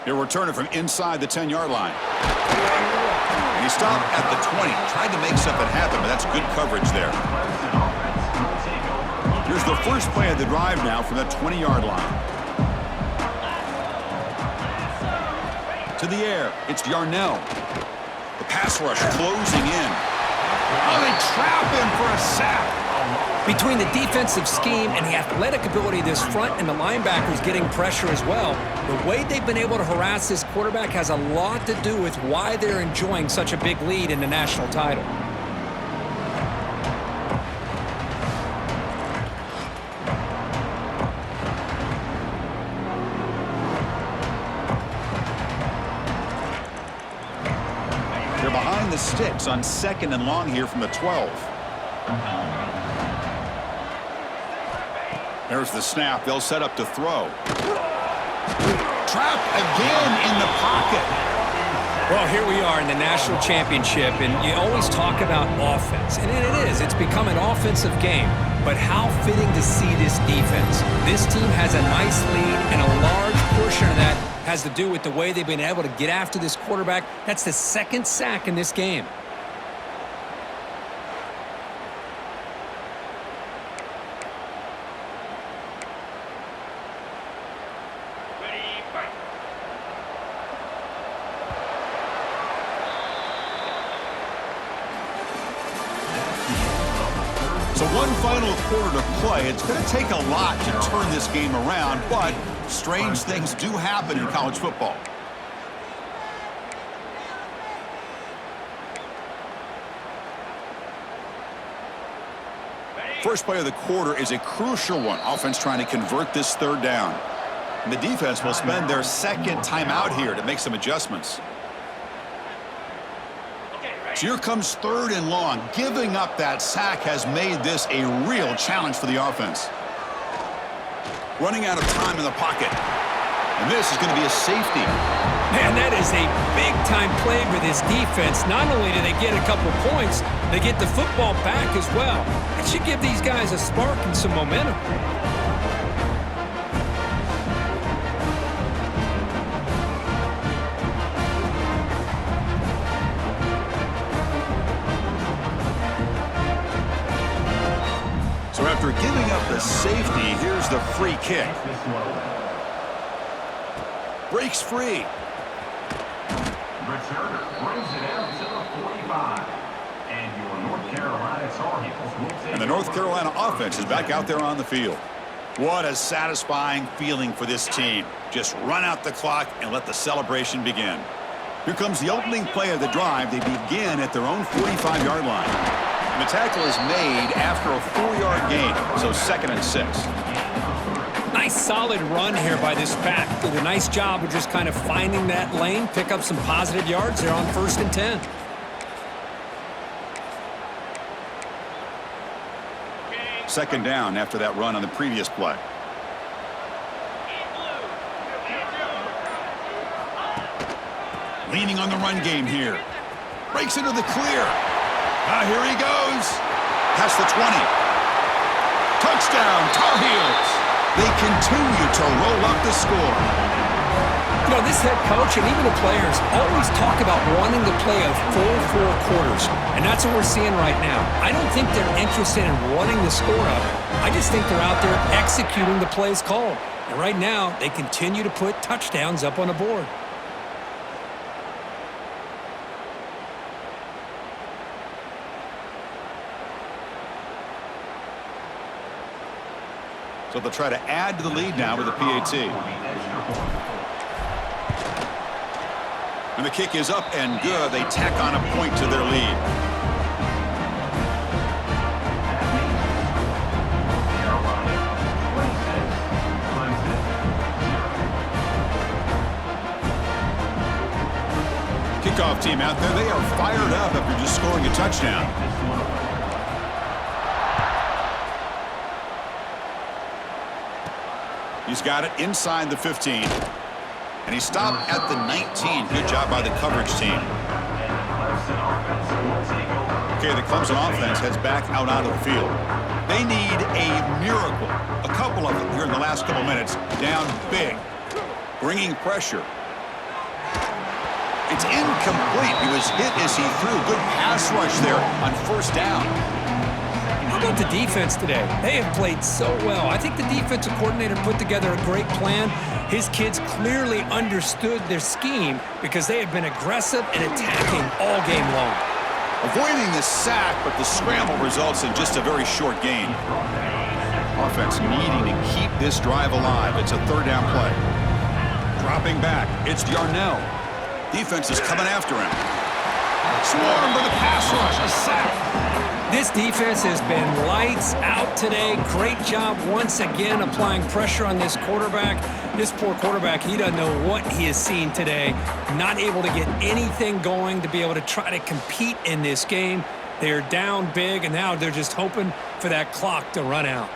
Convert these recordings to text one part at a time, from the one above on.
He'll return it from inside the 10-yard line. And he stopped at the 20. Tried to make something happen, but that's good coverage there. Here's the first play of the drive now from that 20-yard line. To the air, it's Yarnell. The pass rush closing in. Oh, they trap him for a sack. Between the defensive scheme and the athletic ability of this front and the linebackers getting pressure as well, the way they've been able to harass this quarterback has a lot to do with why they're enjoying such a big lead in the national title. They're behind the sticks on 2nd and long here from the 12. There's the snap. They'll set up to throw. Trapped again in the pocket. Well, here we are in the national championship, and you always talk about offense. And it is. It's become an offensive game. But how fitting to see this defense. This team has a nice lead, and a large portion of that has to do with the way they've been able to get after this quarterback. That's the 2nd sack in this game. So one final quarter to play. It's going to take a lot to turn this game around, but strange things do happen in college football. First play of the quarter is a crucial one. Offense trying to convert this 3rd down. And the defense will spend their 2nd timeout here to make some adjustments. So here comes 3rd and long. Giving up that sack has made this a real challenge for the offense. Running out of time in the pocket. And this is going to be a safety. Man, that is a big-time play for this defense. Not only do they get a couple points, they get the football back as well. It should give these guys a spark and some momentum. So after giving up the safety, here's the free kick. Breaks free. Returner brings it out to the 45. And your North Carolina Tar Heels will take. And the North Carolina offense is back out there on the field. What a satisfying feeling for this team. Just run out the clock and let the celebration begin. Here comes the opening play of the drive. They begin at their own 45-yard line. And the tackle is made after a 4-yard gain, so 2nd and 6. Nice solid run here by this back. Did a nice job of just kind of finding that lane, pick up some positive yards there on 1st and 10. Second down after that run on the previous play. Leaning on the run game here. Breaks into the clear. Here he goes. Past the 20. Touchdown, Tar Heels. They continue to roll up the score. You know, this head coach and even the players always talk about wanting to play a full 4 quarters, and that's what we're seeing right now. I don't think they're interested in running the score up. I just think they're out there executing the plays called. And right now, they continue to put touchdowns up on the board. So they'll try to add to the lead now with a PAT. And the kick is up and good. They tack on a point to their lead. Kickoff team out there. They are fired up after just scoring a touchdown. He's got it inside the 15. And he stopped at the 19. Good job by the coverage team. Okay, the Clemson offense heads back out onto the field. They need a miracle. A couple of them here in the last couple minutes. Down big. Bringing pressure. It's incomplete. He was hit as he threw. Good pass rush there on first down. How about the defense today? They have played so well. I think the defensive coordinator put together a great plan. His kids clearly understood their scheme because they have been aggressive and attacking all game long. Avoiding the sack, but the scramble results in just a very short gain. Offense needing to keep this drive alive. It's a third down play. Dropping back, it's Yarnell. Defense is coming after him. Swarmed by the pass rush, a sack. This defense has been lights out today. Great job once again applying pressure on this quarterback. This poor quarterback, he doesn't know what he has seen today. Not able to get anything going to be able to try to compete in this game. They're down big, and now they're just hoping for that clock to run out.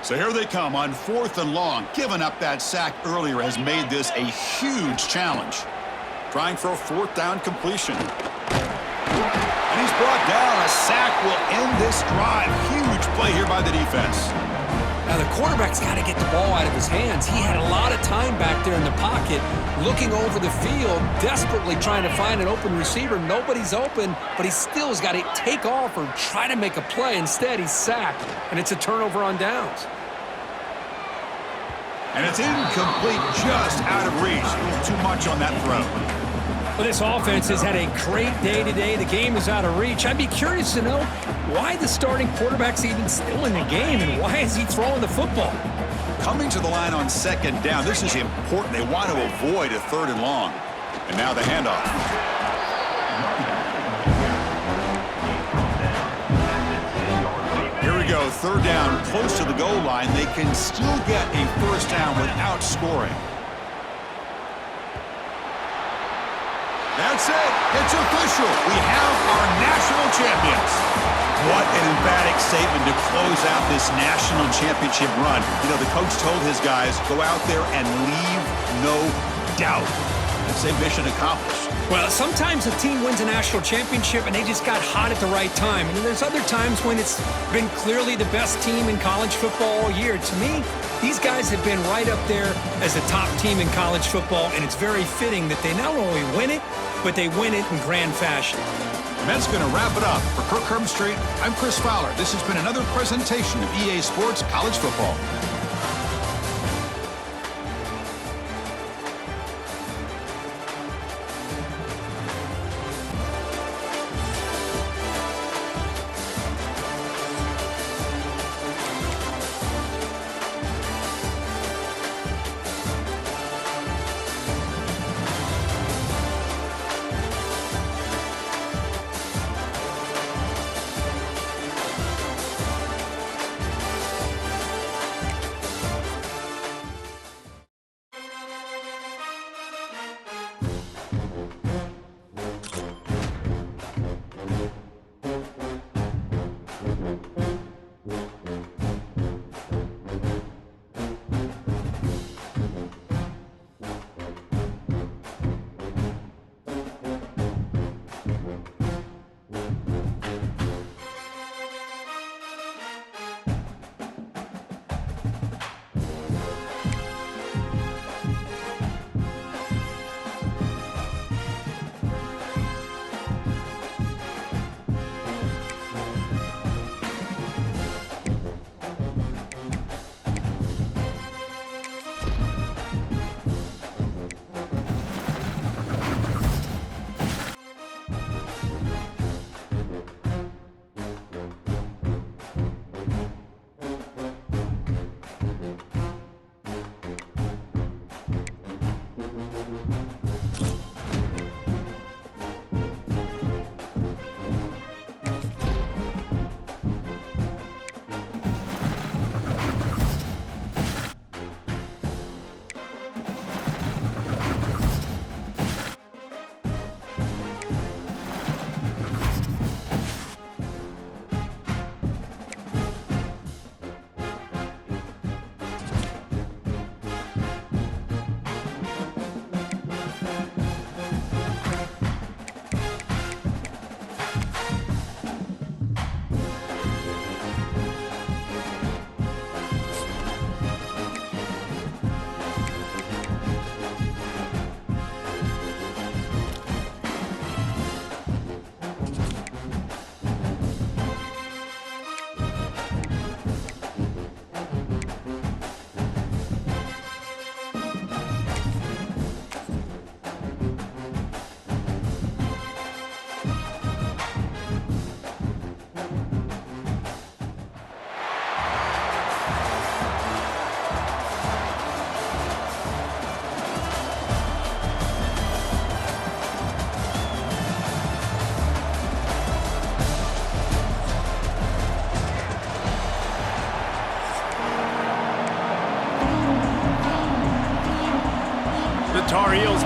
So here they come on 4th and long. Giving up that sack earlier has made this a huge challenge. Trying for a 4th down completion. And he's brought down. A sack will end this drive. Huge play here by the defense. Now the quarterback's got to get the ball out of his hands. He had a lot of time back there in the pocket, looking over the field, desperately trying to find an open receiver. Nobody's open, but he still has got to take off or try to make a play. Instead, he's sacked, and it's a turnover on downs. And it's incomplete, just out of reach. A little too much on that throw. Well, this offense has had a great day today. The game is out of reach. I'd be curious to know why the starting quarterback's even still in the game and why is he throwing the football? Coming to the line on 2nd down, this is important. They want to avoid a 3rd and long. And now the handoff. Here we go, 3rd down, close to the goal line. They can still get a 1st down without scoring. That's it. It's official. We have our national champions. What an emphatic statement to close out this national championship run. You know, the coach told his guys, go out there and leave no doubt. I'd say mission accomplished. Well, sometimes a team wins a national championship and they just got hot at the right time. And then there's other times when it's been clearly the best team in college football all year. To me, these guys have been right up there as the top team in college football, and it's very fitting that they not only win it, but they win it in grand fashion. And that's going to wrap it up. For Kirk Herbstreit, I'm Chris Fowler. This has been another presentation of EA Sports College Football.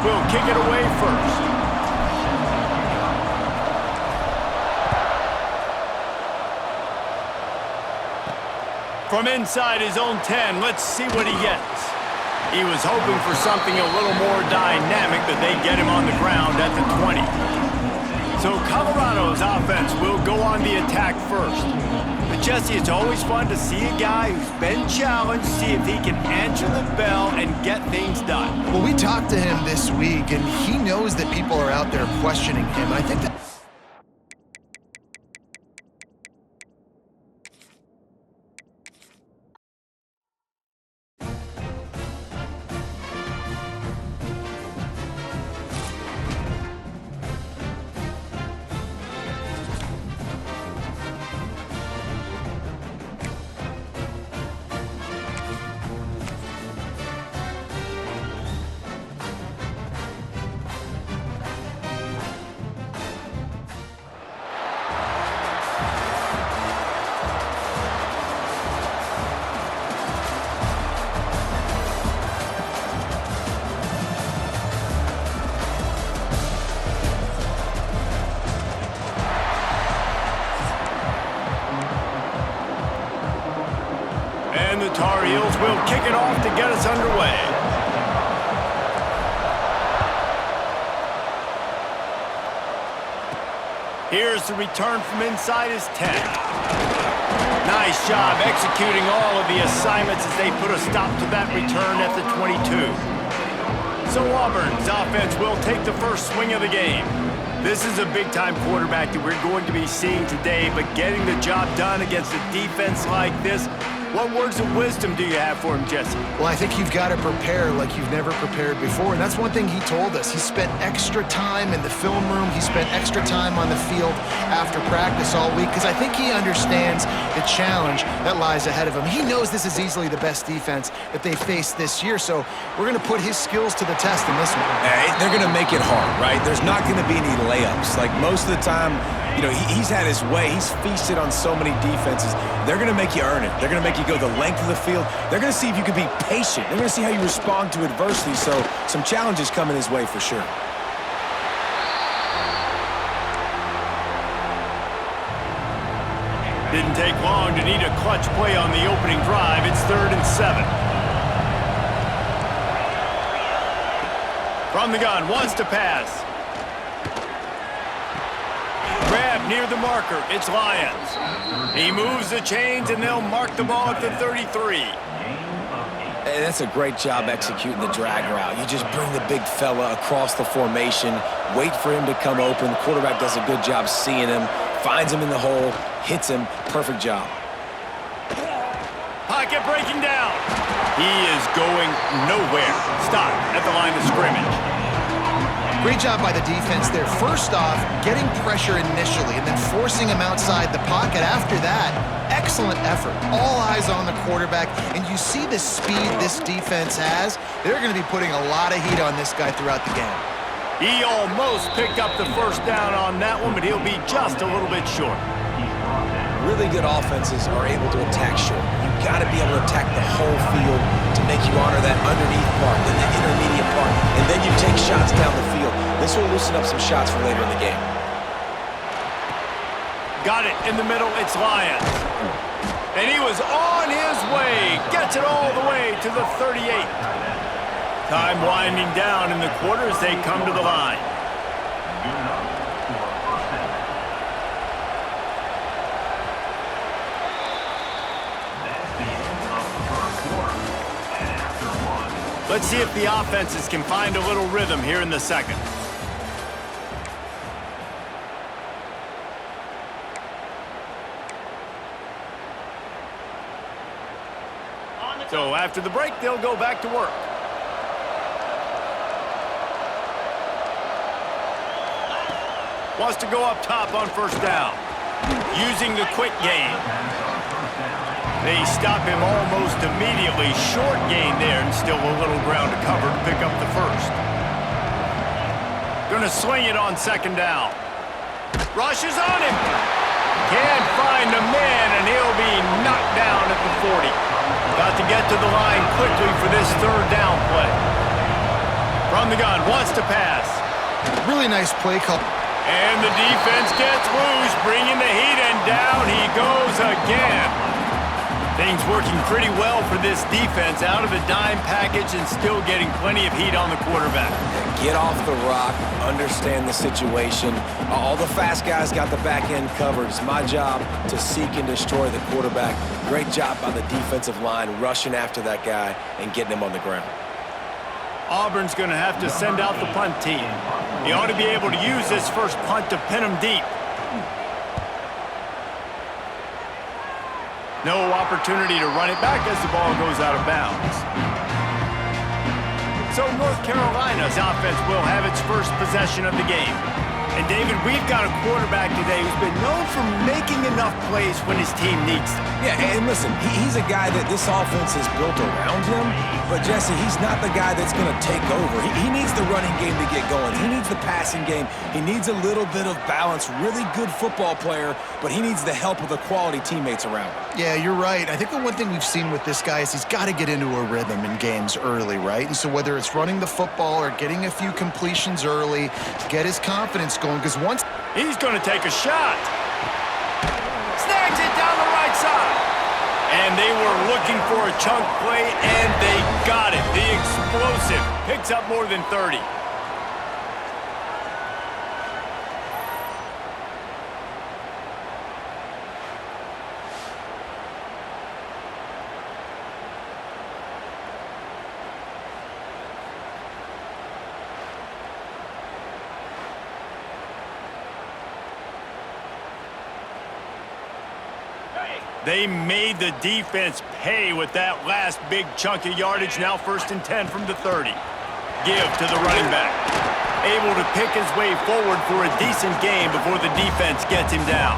will kick it away first. From inside his own 10, let's see what he gets. He was hoping for something a little more dynamic, but they get him on the ground at the 20. So Colorado's offense will go on the attack first. But Jesse, it's always fun to see a guy who's been challenged, see if he can answer the bell and get things done. Well, we talked to him this week, and he knows that people are out there questioning him. I think that And the Tar Heels will kick it off to get us underway. Here's the return from inside his 10. Nice job executing all of the assignments as they put a stop to that return at the 22. So Auburn's offense will take the first swing of the game. This is a big-time quarterback that we're going to be seeing today, but getting the job done against a defense like this, what words of wisdom do you have for him, Jesse? Well, I think you've got to prepare like you've never prepared before, and that's one thing he told us. He spent extra time in the film room. He spent extra time on the field after practice all week because I think he understands the challenge that lies ahead of him. He knows this is easily the best defense that they faced this year, so we're going to put his skills to the test in this one. They're going to make it hard, right? There's not going to be any layups. Like most of the time, you know, he's had his way. He's feasted on so many defenses. They're going to make you earn it. They're going to make you go the length of the field. They're going to see if you can be patient. They're going to see how you respond to adversity. So some challenges coming his way for sure. Didn't take long to need a clutch play on the opening drive. It's 3rd and 7. From the gun, wants to pass. Grab near the marker. It's Lyons. He moves the chains, and they'll mark the ball at the 33. Hey, that's a great job executing the drag route. You just bring the big fella across the formation, wait for him to come open. The quarterback does a good job seeing him, finds him in the hole, hits him. Perfect job. Pocket breaking down. He is going nowhere. Stop at the line of scrimmage. Great job by the defense there. First off, getting pressure initially and then forcing him outside the pocket. After that, excellent effort. All eyes on the quarterback, and you see the speed this defense has. They're going to be putting a lot of heat on this guy throughout the game. He almost picked up the first down on that one, but he'll be just a little bit short. Really good offenses are able to attack short. You've got to be able to attack the whole field to make you honor that underneath part, then the intermediate part, and then you take shots down the field. This will loosen up some shots for later in the game. Got it in the middle. It's Lyons. And he was on his way. Gets it all the way to the 38. Time winding down in the quarter as they come to the line. Let's see if the offenses can find a little rhythm here in the second. So after the break, they'll go back to work. Wants to go up top on first down. Using the quick game. They stop him almost immediately. Short gain there and still a little ground to cover to pick up the first. Gonna swing it on second down. Rushes on him. Can't find a man, and he'll be knocked down at the 40. Got to get to the line quickly for this third down play. From the gun, wants to pass. Really nice play call. And the defense gets loose, bringing the heat, and down he goes again. Things working pretty well for this defense, out of the dime package and still getting plenty of heat on the quarterback. Get off the rock, understand the situation. All the fast guys got the back end covered. It's my job to seek and destroy the quarterback. Great job by the defensive line, rushing after that guy and getting him on the ground. Auburn's going to have to send out the punt team. He ought to be able to use this first punt to pin him deep. No opportunity to run it back as the ball goes out of bounds. So North Carolina's offense will have its first possession of the game. And David, we've got a quarterback today who's been known for making enough plays when his team needs them. Yeah, and listen, he's a guy that this offense is built around him, but Jesse, he's not the guy that's going to take over. He needs the running game to get going. He needs the passing game. He needs a little bit of balance. Really good football player, but he needs the help of the quality teammates around him. Yeah, you're right. I think the one thing we've seen with this guy is he's got to get into a rhythm in games early, right? And so whether it's running the football or getting a few completions early to get his confidence going, because once he's going to take a shot. Snags it down the right side. And they were looking for a chunk play, and they got it. The explosive picks up more than 30. They made the defense pay with that last big chunk of yardage. Now 1st and 10 from the 30. Give to the running back. Able to pick his way forward for a decent gain before the defense gets him down.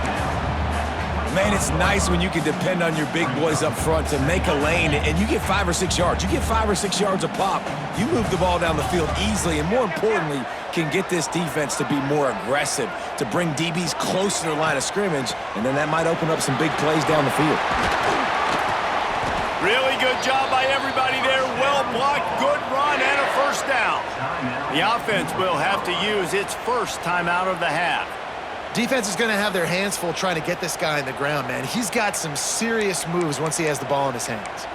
Man, it's nice when you can depend on your big boys up front to make a lane, and you get 5 or 6 yards. You get 5 or 6 yards a pop. You move the ball down the field easily, and more importantly, can get this defense to be more aggressive, to bring DBs close to their line of scrimmage, and then that might open up some big plays down the field. Really good job by everybody there. Well blocked, good run, and a first down. The offense will have to use its first timeout of the half. defense is going to have their hands full trying to get this guy on the ground, man. He's got some serious moves once he has the ball in his hands.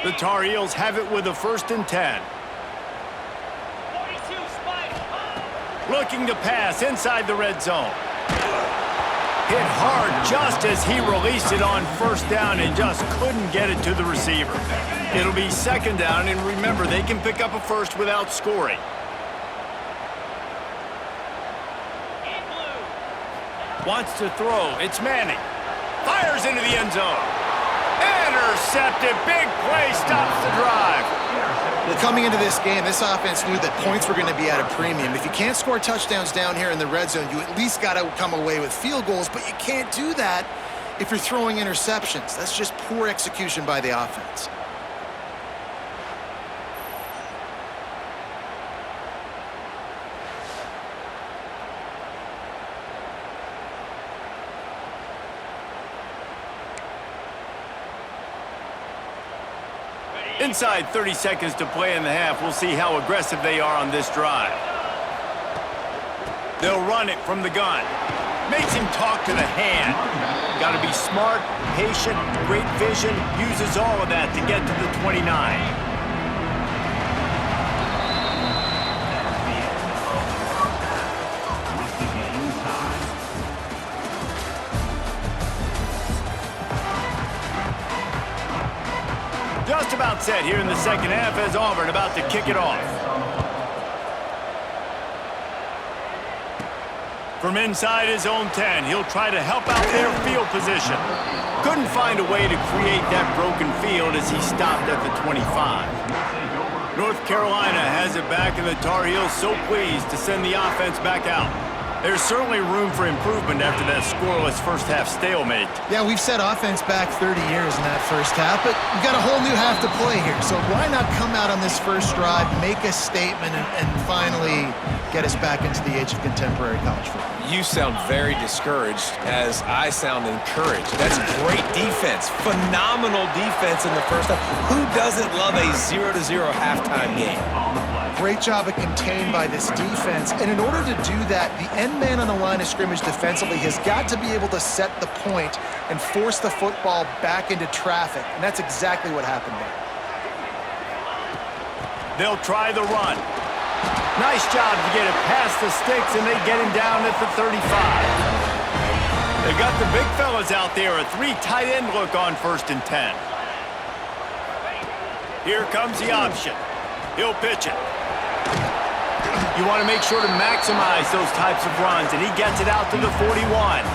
The Tar Heels have it with a 1st and 10. Looking to pass inside the red zone. Hit hard just as he released it on 1st down and just couldn't get it to the receiver. It'll be 2nd down, and remember, they can pick up a first without scoring. Wants to throw. It's Manning. Fires into the end zone. Intercepted. Big play stops the drive. Well, coming into this game, this offense knew that points were going to be at a premium. If you can't score touchdowns down here in the red zone, you at least got to come away with field goals, but you can't do that if you're throwing interceptions. That's just poor execution by the offense. Inside 30 seconds to play in the half. We'll see how aggressive they are on this drive. They'll run it from the gun. Makes him talk to the hand. Got to be smart, patient, great vision. Uses all of that to get to the 29. Just about set here in the 2nd half as Auburn about to kick it off. From inside his own 10, he'll try to help out their field position. Couldn't find a way to create that broken field as he stopped at the 25. North Carolina has it back, and the Tar Heels so pleased to send the offense back out. There's certainly room for improvement after that scoreless first-half stalemate. Yeah, we've set offense back 30 years in that first half, but we've got a whole new half to play here. So why not come out on this first drive, make a statement, and finally get us back into the age of contemporary college football? You sound very discouraged as I sound encouraged. That's great defense. Phenomenal defense in the first half. Who doesn't love a 0-0 halftime game? Great job of contained by this defense. And in order to do that, the end man on the line of scrimmage defensively has got to be able to set the point and force the football back into traffic. And that's exactly what happened there. They'll try the run. Nice job to get it past the sticks, and they get him down at the 35. They've got the big fellas out there, a 3 tight end look on 1st and 10. Here comes the option. He'll pitch it. You want to make sure to maximize those types of runs, and he gets it out to the 41.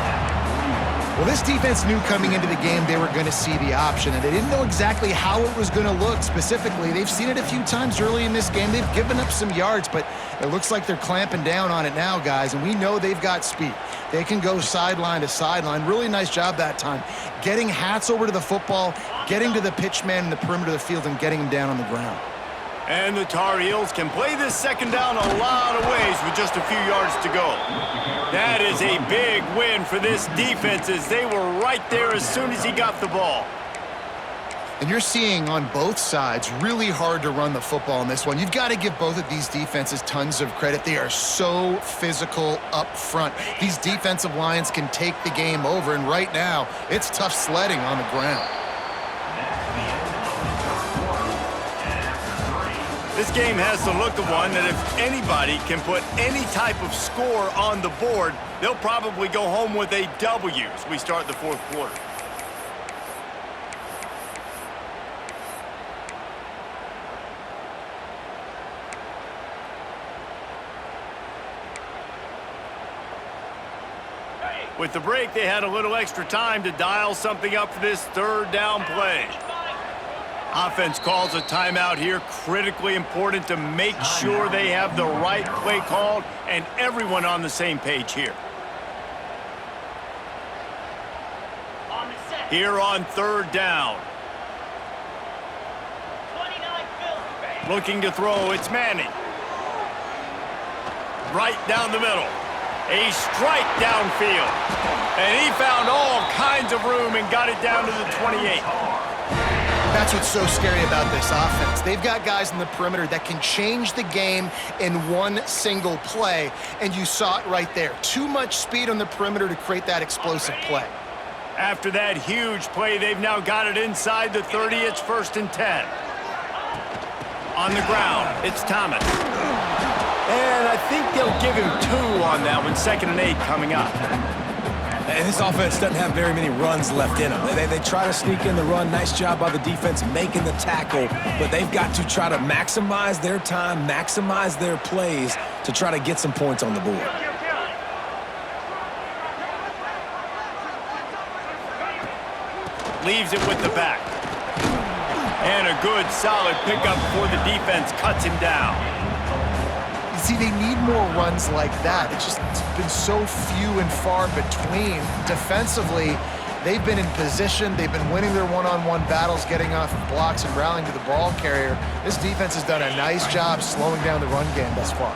Well, this defense knew coming into the game they were going to see the option, and they didn't know exactly how it was going to look specifically. They've seen it a few times early in this game. They've given up some yards, but it looks like they're clamping down on it now, guys, and we know they've got speed. They can go sideline to sideline. Really nice job that time. Getting Hats over to the football, getting to the pitch man in the perimeter of the field, and getting him down on the ground. And the Tar Heels can play this second down a lot of ways with just a few yards to go. That is a big win for this defense as they were right there as soon as he got the ball. And you're seeing on both sides really hard to run the football in this one. You've got to give both of these defenses tons of credit. They are so physical up front. These defensive lines can take the game over, and right now it's tough sledding on the ground. This game has the look of one that if anybody can put any type of score on the board, they'll probably go home with a W as we start the 4th quarter. With the break, they had a little extra time to dial something up for this 3rd down play. Offense calls a timeout here, critically important to make sure they have the right play called and everyone on the same page here. Here on 3rd down. Looking to throw, it's Manning. Right down the middle. A strike downfield. And he found all kinds of room and got it down to the 28. That's what's so scary about this offense. They've got guys in the perimeter that can change the game in one single play, and you saw it right there. Too much speed on the perimeter to create that explosive play. After that huge play, they've now got it inside the 30. It's 1st and 10. On the ground, it's Thomas. And I think they'll give him 2 on that one, 2nd and 8 coming up. And this offense doesn't have very many runs left in them. They try to sneak in the run. Nice job by the defense making the tackle, but they've got to try to maximize their time, maximize their plays to try to get some points on the board. Leaves it with the back. And a good, solid pickup before the defense cuts him down. See, they need more runs like that. It's been so few and far between. Defensively, they've been in position. They've been winning their one-on-one battles, getting off of blocks and rallying to the ball carrier. This defense has done a nice job slowing down the run game thus far.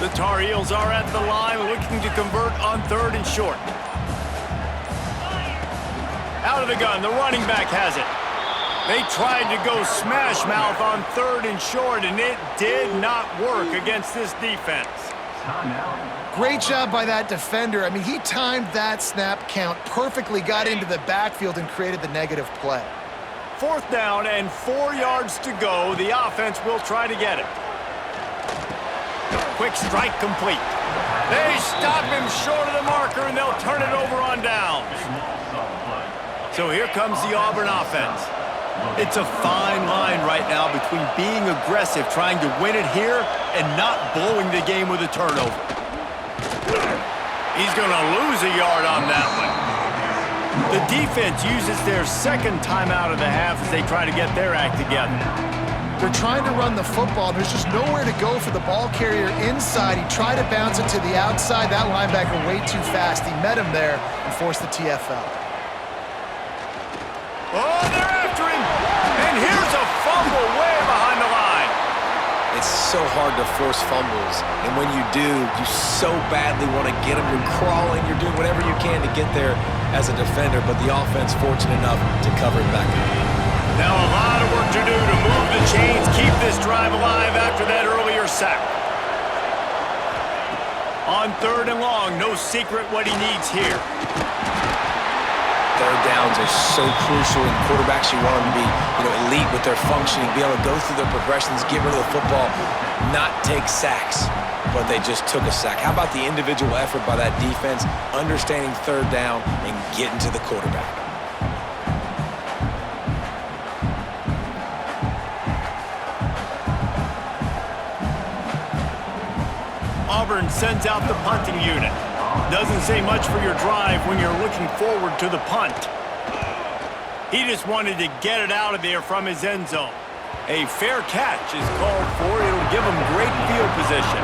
The Tar Heels are at the line looking to convert on 3rd and short. Out of the gun, the running back has it. They tried to go smash mouth on 3rd and short, and it did not work against this defense. Great job by that defender. I mean, he timed that snap count perfectly, got into the backfield, and created the negative play. 4th down and 4 yards to go. The offense will try to get it. Quick strike complete. They stop him short of the marker, and they'll turn it over on downs. So here comes the Auburn offense. It's a fine line right now between being aggressive, trying to win it here, and not blowing the game with a turnover. He's going to lose a yard on that one. The defense uses their 2nd timeout of the half as they try to get their act together. They're trying to run the football. There's just nowhere to go for the ball carrier inside. He tried to bounce it to the outside. That linebacker way too fast. He met him there and forced the TFL. Oh, they're after him! And here's a fumble way behind the line. It's so hard to force fumbles. And when you do, you so badly want to get them. You're crawling, you're doing whatever you can to get there as a defender, but the offense fortunate enough to cover it back up. Now a lot of work to do to move the chains, keep this drive alive after that earlier sack. On 3rd and long, no secret what he needs here. Third downs are so crucial, and quarterbacks, you want them to be, elite with their functioning, be able to go through their progressions, get rid of the football, not take sacks, but they just took a sack. How about the individual effort by that defense, understanding 3rd down and getting to the quarterback? Auburn sends out the punting unit. Doesn't say much for your drive when you're looking forward to the punt. He just wanted to get it out of there from his end zone. A fair catch is called for. It'll give him great field position.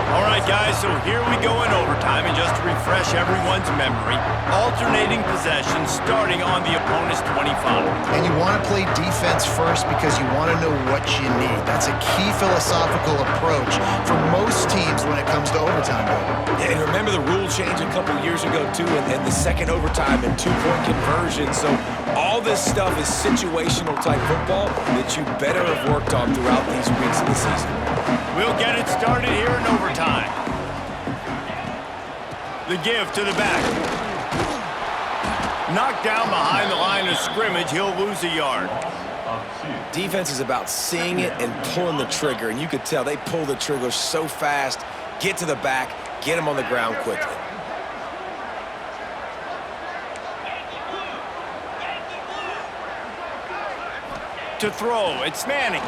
All right, guys, so here we go in overtime, and just to refresh everyone's memory, alternating possession starting on the opponent's 25. And you want to play defense first because you want to know what you need. That's a key philosophical approach for most teams when it comes to overtime. Yeah, and remember the rule change a couple years ago, too, and the second overtime and 2-point conversion. So all this stuff is situational type football that you better have worked on throughout these weeks of the season. We'll get it started here in overtime. The give to the back. Knocked down behind the line of scrimmage, he'll lose a yard. Defense is about seeing it and pulling the trigger, and you could tell they pull the trigger so fast, get to the back, get him on the ground quickly. To throw, it's Manning.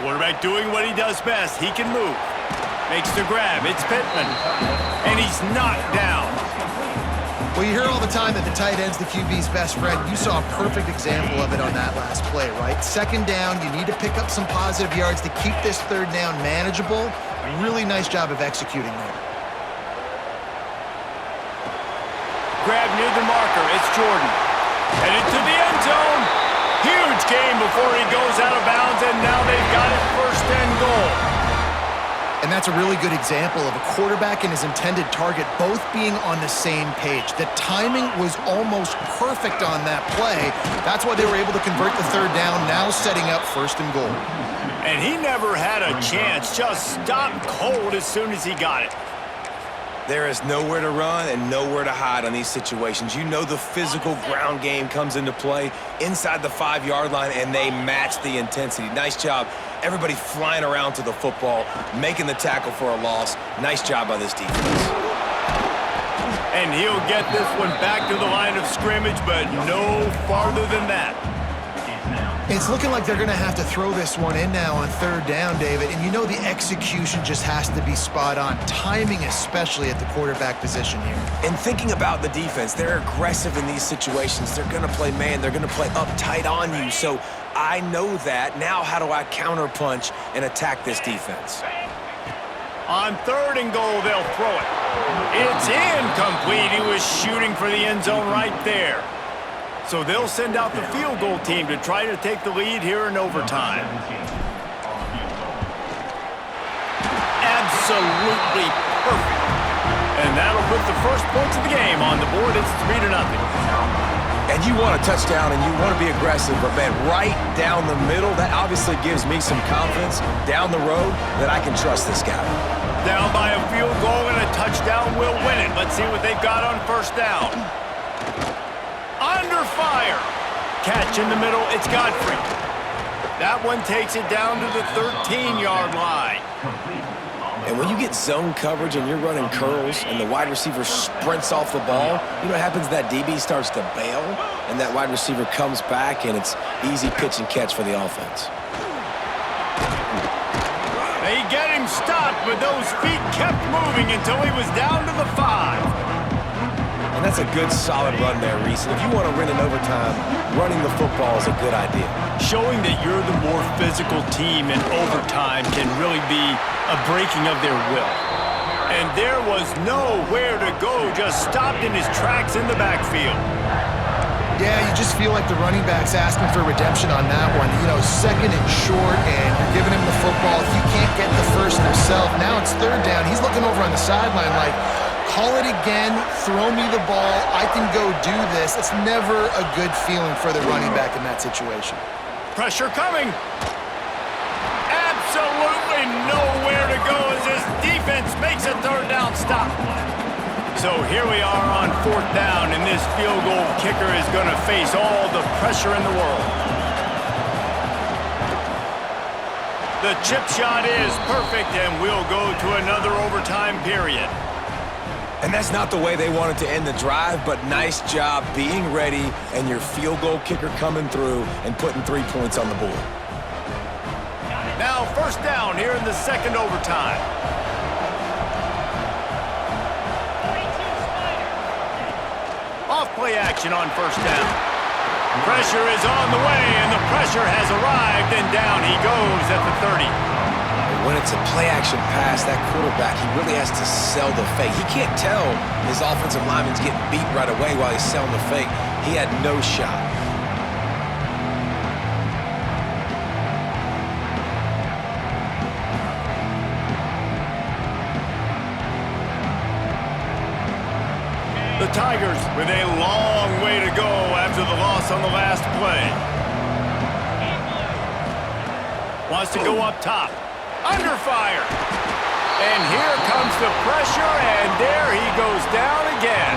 Quarterback doing what he does best. He can move. Makes the grab. It's Pittman. And he's knocked down. Well, you hear all the time that the tight end's the QB's best friend. You saw a perfect example of it on that last play, right? 2nd down, you need to pick up some positive yards to keep this 3rd down manageable. Really nice job of executing there. Grab near the marker. It's Jordan. Headed to the end zone. Huge game before he goes out of bounds, and now they've got it 1st and goal. And that's a really good example of a quarterback and his intended target both being on the same page. The timing was almost perfect on that play. That's why they were able to convert the 3rd down, now setting up 1st and goal. And he never had a chance, just stopped cold as soon as he got it. There is nowhere to run and nowhere to hide on these situations. You know the physical ground game comes into play inside the 5-yard line, and they match the intensity. Nice job. Everybody flying around to the football, making the tackle for a loss. Nice job by this defense. And he'll get this one back to the line of scrimmage, but no farther than that. It's looking like they're going to have to throw this one in now on 3rd down, David. And you know the execution just has to be spot on. Timing, especially at the quarterback position here. And thinking about the defense, they're aggressive in these situations. They're going to play man. They're going to play up tight on you. So I know that. Now how do I counterpunch and attack this defense? On 3rd and goal, they'll throw it. It's incomplete. He was shooting for the end zone right there. So they'll send out the field goal team to try to take the lead here in overtime. Absolutely perfect. And that'll put the first points of the game on the board. It's 3-0. And you want a touchdown and you want to be aggressive, but man, right down the middle, that obviously gives me some confidence down the road that I can trust this guy. Down by a field goal and a touchdown will win it. Let's see what they've got on 1st down. Under fire. Catch in the middle, it's Godfrey. That one takes it down to the 13-yard line. And when you get zone coverage and you're running curls and the wide receiver sprints off the ball, you know what happens? That DB starts to bail, and that wide receiver comes back, and it's easy pitch and catch for the offense. They get him stopped, but those feet kept moving until he was down to the 5. And that's a good, solid run there, Reese. If you want to win in overtime, running the football is a good idea. Showing that you're the more physical team in overtime can really be a breaking of their will. And there was nowhere to go, just stopped in his tracks in the backfield. Yeah, you just feel like the running back's asking for redemption on that one. You know, second and short, and you're giving him the football. He can't get the first himself. Now it's third down. He's looking over on the sideline like, call it again, throw me the ball, I can go do this. It's never a good feeling for the running back in that situation. Pressure coming. Absolutely nowhere to go as this defense makes a third down stop. So here we are on fourth down, and this field goal kicker is going to face all the pressure in the world. The chip shot is perfect, and we'll go to another overtime period. And that's not the way they wanted to end the drive, but nice job being ready and your field goal kicker coming through and putting 3 points on the board. Now first down here in the second overtime. Off-play action on first down. Pressure is on the way, and the pressure has arrived, and down he goes at the 30. When it's a play-action pass, that quarterback, he really has to sell the fake. He can't tell his offensive lineman's getting beat right away while he's selling the fake. He had no shot. The Tigers with a long way to go after the loss on the last play. Wants to go up top. Under fire. And here comes the pressure, and there he goes down again.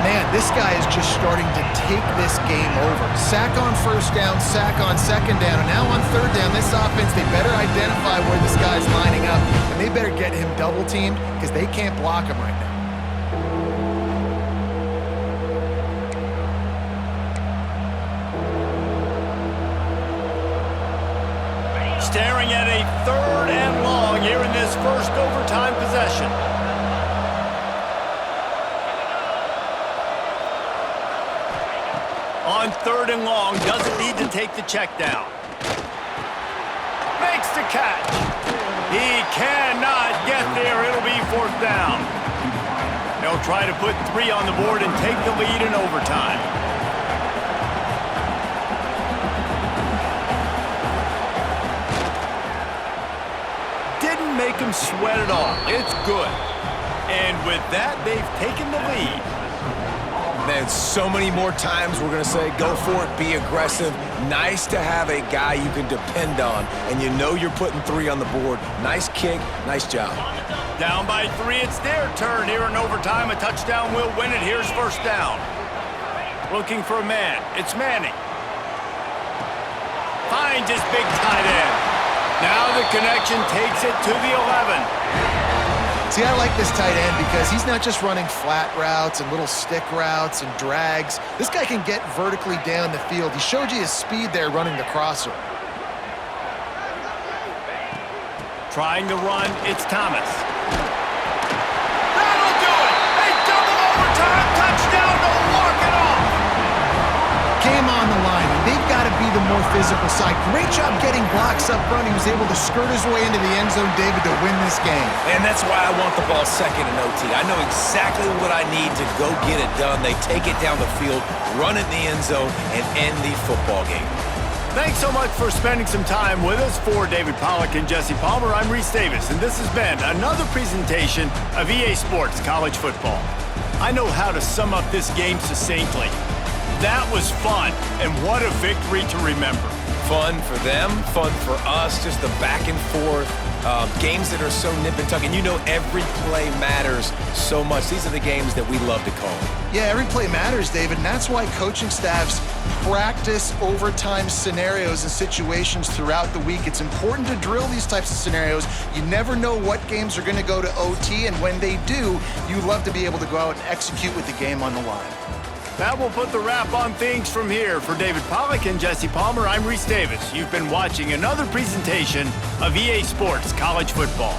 Man, this guy is just starting to take this game over. Sack on first down, sack on second down, and now on third down, this offense, they better identify where this guy's lining up, and they better get him double-teamed because they can't block him right now. Staring at a third and long here in this first overtime possession. On third and long, doesn't need to take the check down. Makes the catch. He cannot get there. It'll be fourth down. They'll try to put 3 on the board and take the lead in overtime. Make him sweat it all. It's good. And with that, they've taken the lead. Man, so many more times we're going to say, go for it, be aggressive. Nice to have a guy you can depend on, and you know you're putting 3 on the board. Nice kick, nice job. Down by 3, it's their turn here in overtime. A touchdown will win it. Here's first down. Looking for a man. It's Manning. Finds his big tight end. Now the connection takes it to the 11. See, I like this tight end because he's not just running flat routes and little stick routes and drags. This guy can get vertically down the field. He showed you his speed there running the crosser. Trying to run, it's Thomas. That'll do it! A double overtime touchdown to walk it off! Game on the line. They've got to be the more physical side. Great job getting blocks up front. He was able to skirt his way into the end zone, David, to win this game. And that's why I want the ball second in OT. I know exactly what I need to go get it done. They take it down the field, run it in the end zone, and end the football game. Thanks so much for spending some time with us. For David Pollack and Jesse Palmer, I'm Reese Davis, and this has been another presentation of EA Sports College Football. I know how to sum up this game succinctly. That was fun, and what a victory to remember. Fun for them, fun for us, just the back and forth. Games that are so nip and tuck, and you know every play matters so much. These are the games that we love to call. Yeah, every play matters, David, and that's why coaching staffs practice overtime scenarios and situations throughout the week. It's important to drill these types of scenarios. You never know what games are going to go to OT, and when they do, you love to be able to go out and execute with the game on the line. That will put the wrap on things from here. For David Pollack and Jesse Palmer, I'm Reese Davis. You've been watching another presentation of EA Sports College Football.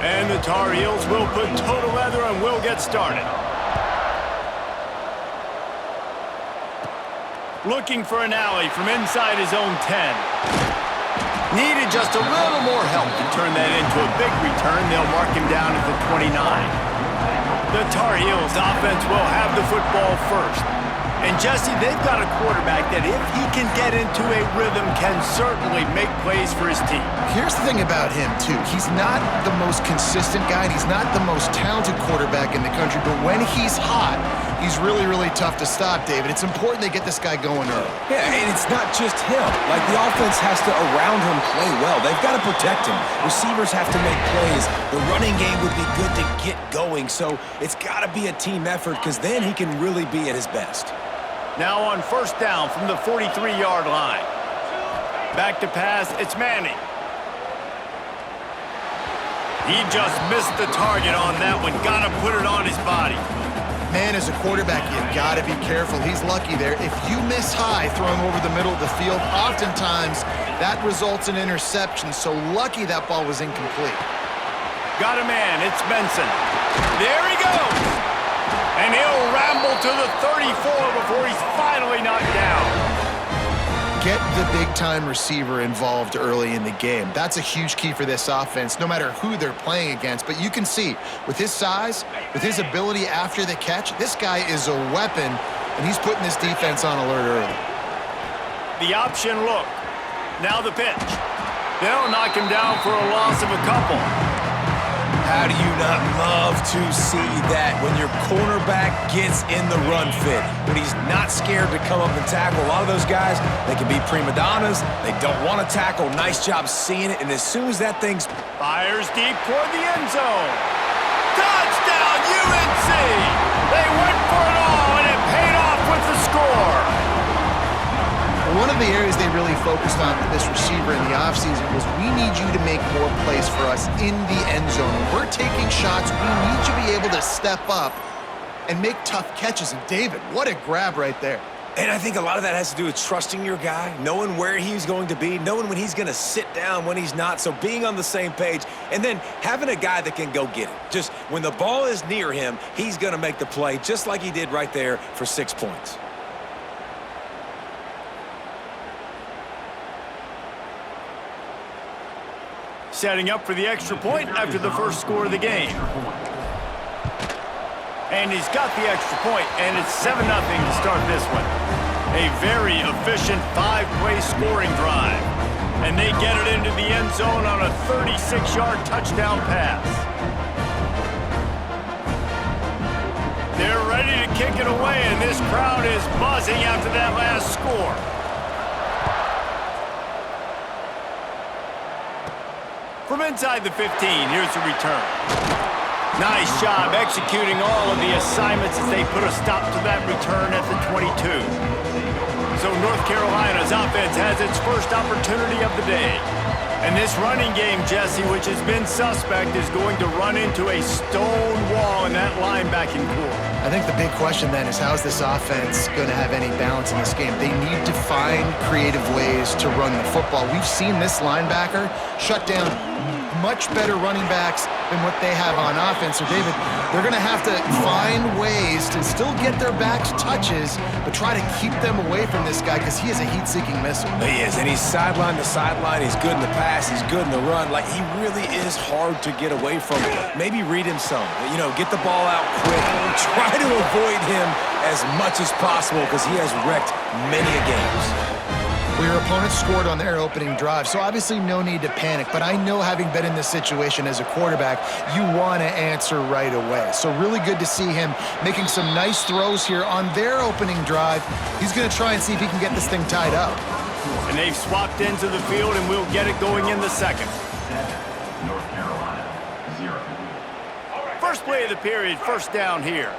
And the Tar Heels will put total leather and will get started. Looking for an alley from inside his own 10. Needed just a little more help to turn that into a big return. They'll mark him down at the 29. The Tar Heels offense will have the football first. And Jesse, they've got a quarterback that if he can get into a rhythm can certainly make plays for his team. Here's the thing about him, too. He's not the most consistent guy, and he's not the most talented quarterback in the country, but when he's hot, he's really, really tough to stop, David. It's important they get this guy going early. Yeah, and it's not just him. Like, the offense has to, around him, play well. They've got to protect him. Receivers have to make plays. The running game would be good to get going, so it's got to be a team effort because then he can really be at his best. Now on first down from the 43-yard line. Back to pass, it's Manning. He just missed the target on that one. Got to put it on his body. Man, as a quarterback, you've got to be careful. He's lucky there. If you miss high throwing over the middle of the field, oftentimes that results in interception. So lucky that ball was incomplete. Got a man, it's Benson. There he goes. And he'll ramble to the 34 before he's finally knocked down. Get the big-time receiver involved early in the game. That's a huge key for this offense, no matter who they're playing against. But you can see, with his size, with his ability after the catch, this guy is a weapon, and he's putting this defense on alert early. The option look. Now the pitch. They'll knock him down for a loss of a couple. How do you not love to see that when your cornerback gets in the run fit, when he's not scared to come up and tackle? A lot of those guys, they can be prima donnas. They don't want to tackle. Nice job seeing it. And as soon as that thing's... Fires deep toward the end zone. Touchdown, UNC! They went for it all, and it paid off with the score. One of the areas they really focused on with this receiver in the offseason was we need you to make more plays for us in the end zone. When we're taking shots, we need you to be able to step up and make tough catches. And David, what a grab right there. And I think a lot of that has to do with trusting your guy, knowing where he's going to be, knowing when he's going to sit down, when he's not. So being on the same page, and then having a guy that can go get it. Just when the ball is near him, he's going to make the play, just like he did right there for 6 points. Setting up for the extra point after the first score of the game. And he's got the extra point, and it's 7-0 to start this one. A very efficient 5-play scoring drive. And they get it into the end zone on a 36-yard touchdown pass. They're ready to kick it away, and this crowd is buzzing after that last score. From inside the 15, here's the return. Nice job executing all of the assignments as they put a stop to that return at the 22. So North Carolina's offense has its first opportunity of the day. And this running game, Jesse, which has been suspect, is going to run into a stone wall in that linebacking core. I think the big question then is, how is this offense going to have any balance in this game? They need to find creative ways to run the football. We've seen this linebacker shut down much better running backs than what they have on offense. So, David, they're going to have to find ways to still get their backs touches, but try to keep them away from this guy because he is a heat-seeking missile. He is, and he's sideline to sideline. He's good in the pass. He's good in the run. Like, he really is hard to get away from. Maybe read him some. You know, get the ball out quick. Try to avoid him as much as possible because he has wrecked many a games. Well, your opponent scored on their opening drive, so obviously no need to panic. But I know, having been in this situation as a quarterback, you want to answer right away. So really good to see him making some nice throws here on their opening drive. He's going to try and see if he can get this thing tied up. And they've swapped into the field, and we'll get it going in the second. North Carolina, 0. First play of the period, first down here.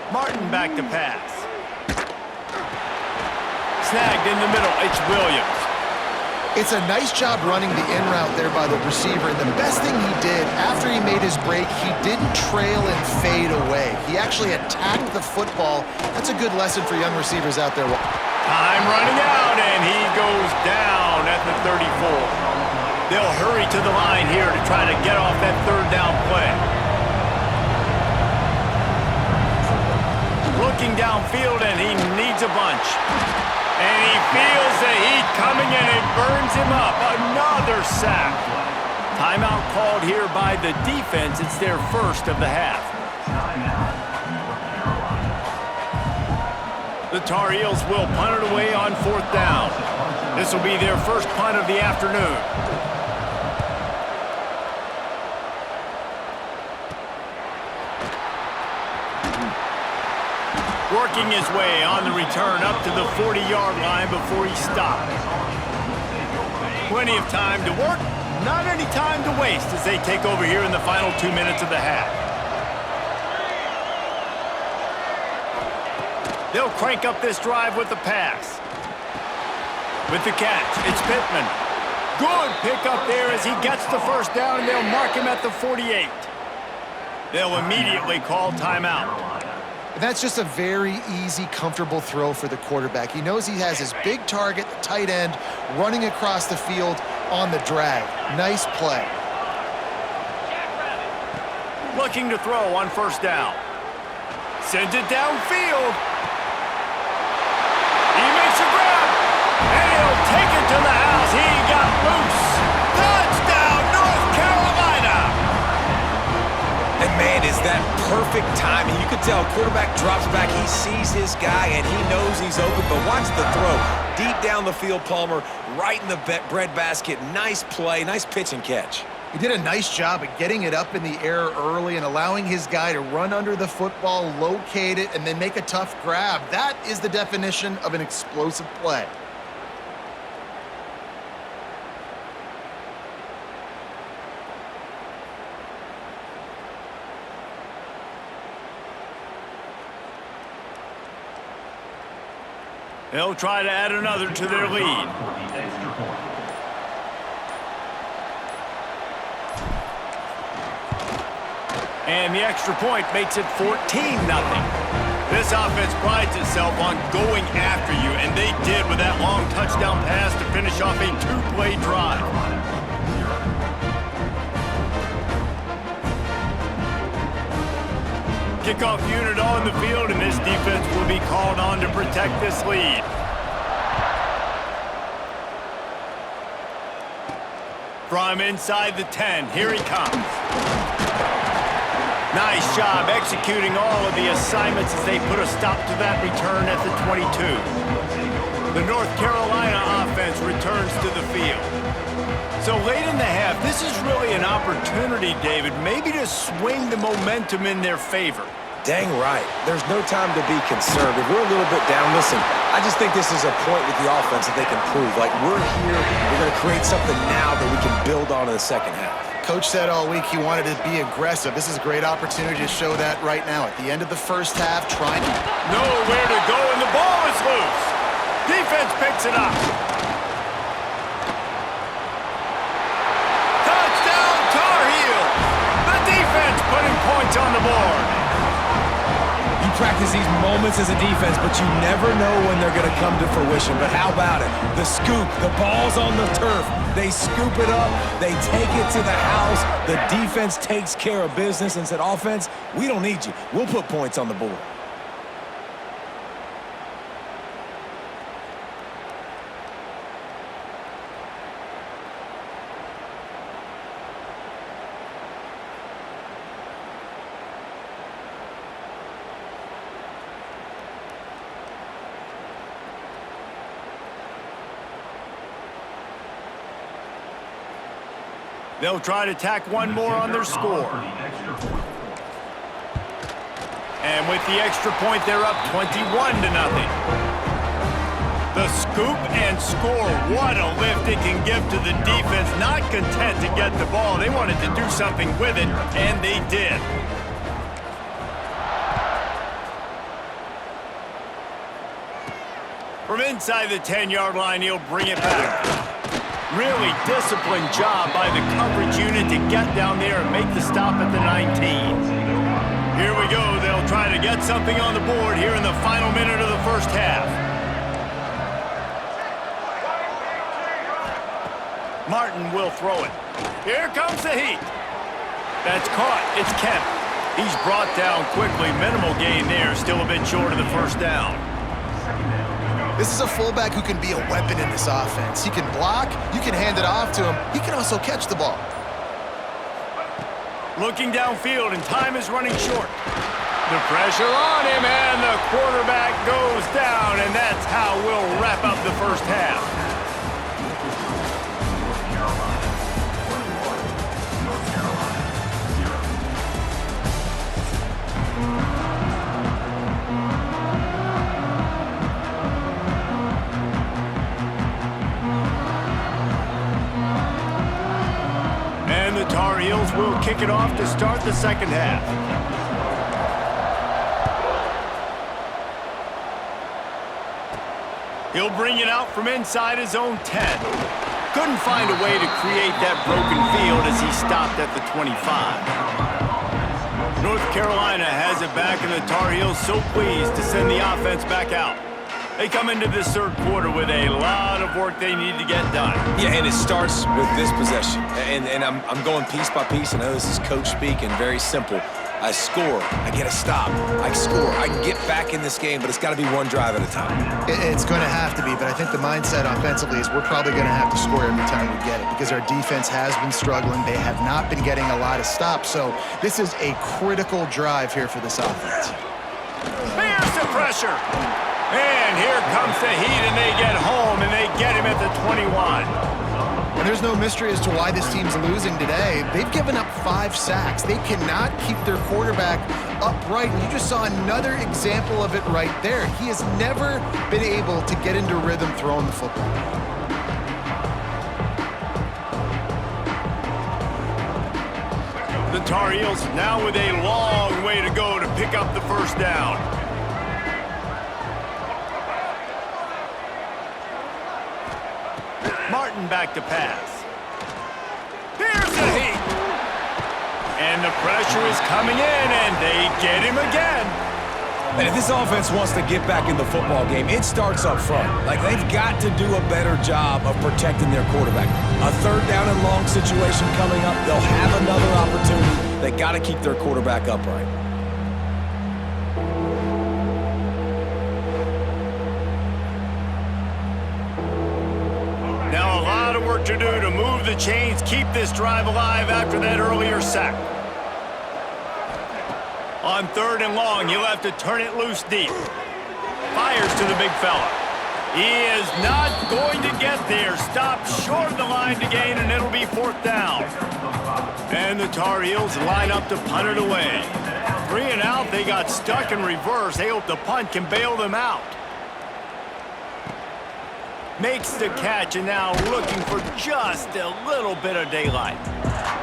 Martin back to pass. Snagged in the middle, it's Williams. It's a nice job running the in route there by the receiver. And the best thing he did after he made his break, he didn't trail and fade away. He actually attacked the football. That's a good lesson for young receivers out there. Time running out, and he goes down at the 34. They'll hurry to the line here to try to get off that third down play. Looking downfield, and he needs a bunch. And he feels the heat coming, and it burns him up. Another sack. Timeout called here by the defense. It's their first of the half. The Tar Heels will punt it away on fourth down. This will be their first punt of the afternoon. Working his way on the return up to the 40-yard line before he stopped. Plenty of time to work, not any time to waste as they take over here in the final 2 minutes of the half. They'll crank up this drive with the pass. With the catch, it's Pittman. Good pickup there as he gets the first down, and they'll mark him at the 48. They'll immediately call timeout. And that's just a very easy, comfortable throw for the quarterback. He knows he has his big target, the tight end, running across the field on the drag. Nice play. Looking to throw on first down. Sends it downfield. He makes a grab, and he'll take it to the house. He got loose. Touchdown, North Carolina! And man, is that perfect timing. You can tell quarterback drops back, he sees his guy, and he knows he's open, but watch the throw. Deep down the field, Palmer, right in the bread basket. Nice play, nice pitch and catch. He did a nice job at getting it up in the air early and allowing his guy to run under the football, locate it, and then make a tough grab. That is the definition of an explosive play. They'll try to add another to their lead. And the extra point makes it 14-0. This offense prides itself on going after you, and they did with that long touchdown pass to finish off a two-play drive. Kickoff unit on the field, and this defense will be called on to protect this lead. From inside the 10, here he comes. Nice job executing all of the assignments as they put a stop to that return at the 22. The North Carolina offense returns to the field. So late in the half, this is really an opportunity, David, maybe to swing the momentum in their favor. Dang right. There's no time to be concerned. If we're a little bit down, listen, I just think this is a point with the offense that they can prove. Like, we're here, we're going to create something now that we can build on in the second half. Coach said all week he wanted to be aggressive. This is a great opportunity to show that right now. At the end of the first half, trying to... Nowhere to go, and the ball is loose. Defense picks it up. Touchdown, Tar Heels. The defense putting points on the board. You practice these moments as a defense, but you never know when they're going to come to fruition. But how about it? The scoop, the ball's on the turf. They scoop it up. They take it to the house. The defense takes care of business and said, offense, we don't need you. We'll put points on the board. They'll try to tack one more on their score. And with the extra point, they're up 21-0. The scoop and score. What a lift it can give to the defense. Not content to get the ball. They wanted to do something with it, and they did. From inside the 10-yard line, he'll bring it back. Really disciplined job by the coverage unit to get down there and make the stop at the 19. Here we go. They'll try to get something on the board here in the final minute of the first half. Martin will throw it. Here comes the heat. That's caught. It's Kemp. He's brought down quickly. Minimal gain there. Still a bit short of the first down. This is a fullback who can be a weapon in this offense. He can block, you can hand it off to him, he can also catch the ball. Looking downfield, and time is running short. The pressure on him, and the quarterback goes down, and that's how we'll wrap up the first half. Tar Heels will kick it off to start the second half. He'll bring it out from inside his own 10. Couldn't find a way to create that broken field as he stopped at the 25. North Carolina has it back, and the Tar Heels so pleased to send the offense back out. They come into this third quarter with a lot of work they need to get done. Yeah, and it starts with this possession. And I'm going piece by piece. I know this is coach speak and very simple. I score, I get a stop, I score, I can get back in this game, but it's got to be one drive at a time. It's going to have to be, but I think the mindset offensively is we're probably going to have to score every time we get it because our defense has been struggling. They have not been getting a lot of stops, so this is a critical drive here for this offense. Here's the pressure. And here comes the heat, and they get home, and they get him at the 21. And there's no mystery as to why this team's losing today. They've given up 5 sacks. They cannot keep their quarterback upright. And you just saw another example of it right there. He has never been able to get into rhythm throwing the football. The Tar Heels now with a long way to go to pick up the first down. Martin back to pass. Here's the heat. And the pressure is coming in, and they get him again. And if this offense wants to get back in the football game, it starts up front. Like, they've got to do a better job of protecting their quarterback. A third down and long situation coming up. They'll have another opportunity. They got to keep their quarterback upright. Now a lot of work to do to move the chains, keep this drive alive after that earlier sack. On third and long, he'll have to turn it loose deep. Fires to the big fella. He is not going to get there. Stopped short of the line to gain, and it'll be fourth down. And the Tar Heels line up to punt it away. 3 and out, they got stuck in reverse. They hope the punt can bail them out. Makes the catch, and now looking for just a little bit of daylight.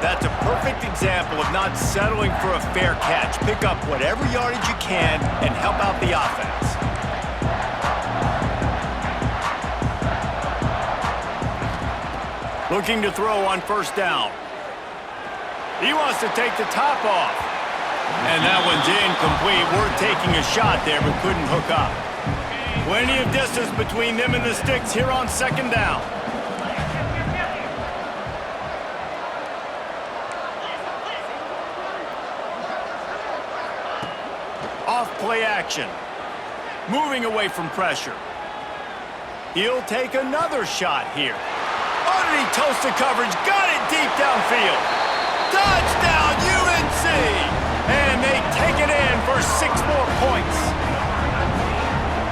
That's a perfect example of not settling for a fair catch. Pick up whatever yardage you can and help out the offense. Looking to throw on first down. He wants to take the top off. And that one's incomplete. Worth taking a shot there, but couldn't hook up. Plenty of distance between them and the sticks here on second down. Off play action. Moving away from pressure. He'll take another shot here. Underneath toasted coverage. Got it deep downfield. Touchdown, UNC! And they take it in for 6 more points.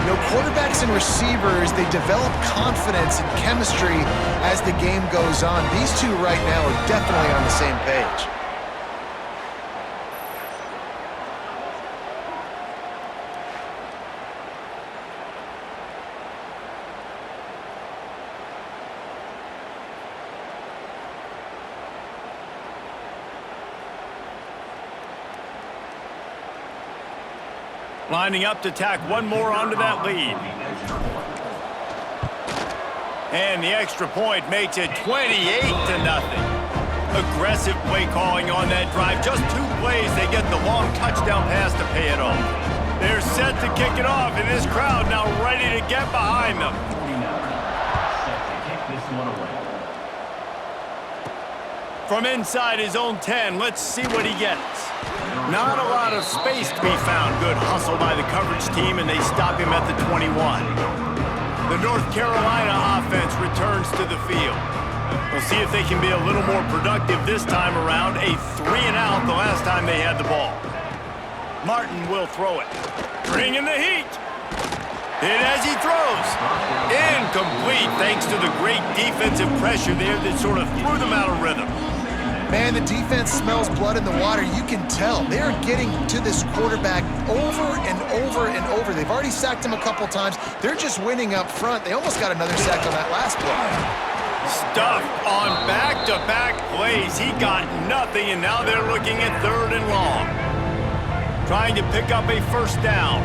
You know, quarterbacks and receivers, they develop confidence and chemistry as the game goes on. These two right now are definitely on the same page. Lining up to tack one more onto that lead. And the extra point makes it 28-0. Aggressive play calling on that drive. Just 2 plays, they get the long touchdown pass to pay it off. They're set to kick it off, and this crowd now ready to get behind them. 49 set to kick this one away. From inside his own 10, let's see what he gets. Not a lot of space to be found. Good hustle by the coverage team, and they stop him at the 21. The North Carolina offense returns to the field. We'll see if they can be a little more productive this time around. A 3-and-out the last time they had the ball. Martin will throw it. Bringing the heat. Hit as he throws. Incomplete thanks to the great defensive pressure there that sort of threw them out of rhythm. Man, the defense smells blood in the water. You can tell. They are getting to this quarterback over and over and over. They've already sacked him a couple times. They're just winning up front. They almost got another sack on that last play. Stuffed on back-to-back plays. He got nothing, and now they're looking at 3rd and long. Trying to pick up a first down.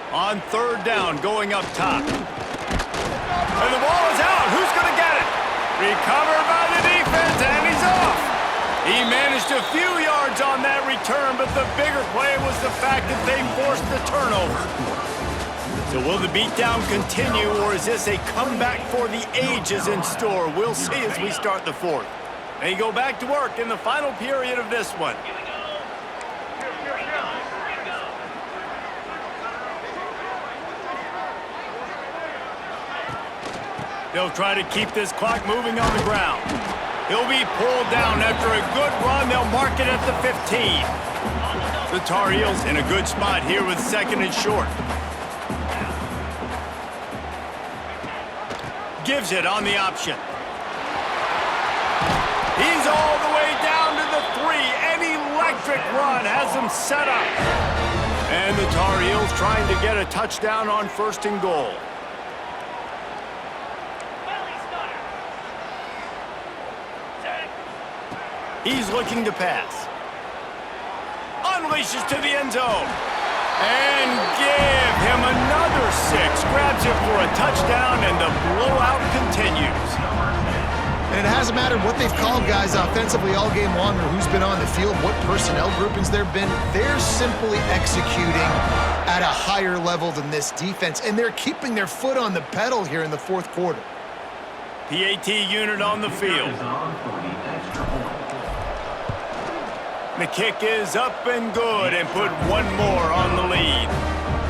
On 3rd down, going up top. And the ball is out. Who's going to get it? Recovered by the defense, and he's off. He managed a few yards on that return, but the bigger play was the fact that they forced the turnover. So will the beatdown continue, or is this a comeback for the ages in store? We'll see as we start the 4th. They go back to work in the final period of this one. They'll try to keep this clock moving on the ground. He'll be pulled down after a good run. They'll mark it at the 15. The Tar Heels in a good spot here with 2nd and short. Gives it on the option. He's all the way down to the 3. An electric run has him set up. And the Tar Heels trying to get a touchdown on 1st and goal. He's looking to pass. Unleashes to the end zone. And give him another 6. Grabs it for a touchdown, and the blowout continues. And it hasn't mattered what they've called guys offensively all game long or who's been on the field, what personnel groupings there have been. They're simply executing at a higher level than this defense, and they're keeping their foot on the pedal here in the 4th quarter. PAT unit on the field. The kick is up and good, and put one more on the lead.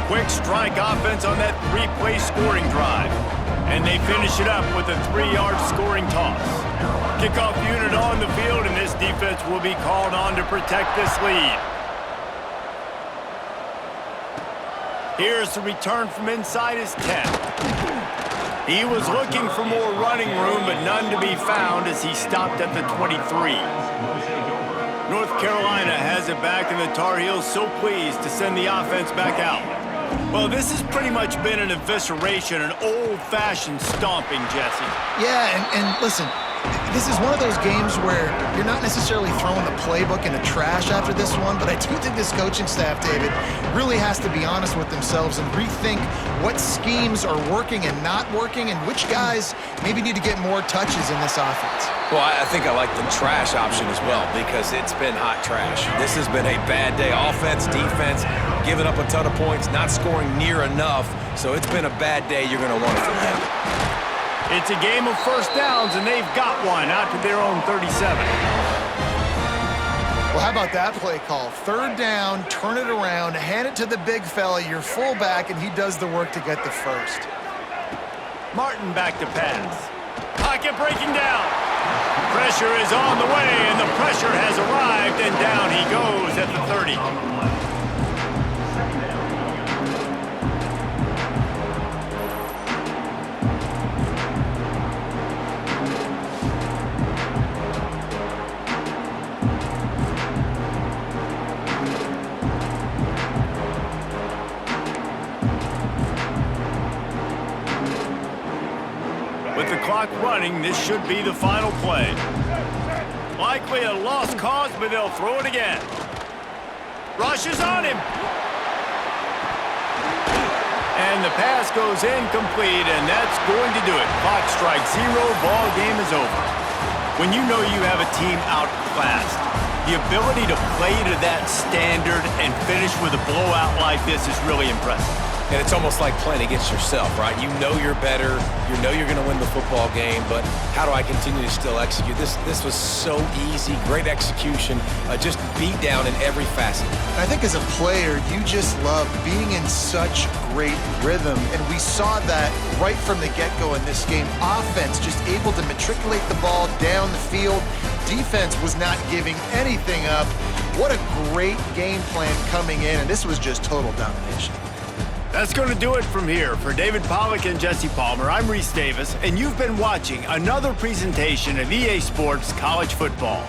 Quick strike offense on that 3-play scoring drive. And they finish it up with a 3-yard scoring toss. Kickoff unit on the field, and this defense will be called on to protect this lead. Here's the return from inside his 10. He was looking for more running room, but none to be found as he stopped at the 23. North Carolina has it back, and the Tar Heels so pleased to send the offense back out. Well, this has pretty much been an evisceration, an old-fashioned stomping, Jesse. Yeah, and listen, this is one of those games where you're not necessarily throwing the playbook in the trash after this one, but I do think this coaching staff, David, really has to be honest with themselves and rethink what schemes are working and not working and which guys maybe need to get more touches in this offense. Well, I think I like the trash option as well because it's been hot trash. This has been a bad day. Offense, defense, giving up a ton of points, not scoring near enough. So it's been a bad day you're going to want from them. It's a game of first downs, and they've got one out to their own 37. Well, how about that play call? Third down, turn it around, hand it to the big fella, your fullback, and he does the work to get the first. Martin back to pass. Pocket breaking down. Pressure is on the way, and the pressure has arrived, and down he goes at the 30. With the clock running, this should be the final play. Likely a lost cause, but they'll throw it again. Rush is on him. And the pass goes incomplete, and that's going to do it. Clock strikes 0, ball game is over. When you know you have a team outclassed, the ability to play to that standard and finish with a blowout like this is really impressive. And it's almost like playing against yourself, right? You know you're better. You know you're going to win the football game, but how do I continue to still execute? This was so easy, great execution, just beat down in every facet. I think as a player, you just love being in such great rhythm, and we saw that right from the get-go in this game. Offense just able to matriculate the ball down the field. Defense was not giving anything up. What a great game plan coming in, and this was just total domination. That's going to do it from here. For David Pollack and Jesse Palmer, I'm Reese Davis, and you've been watching another presentation of EA Sports College Football.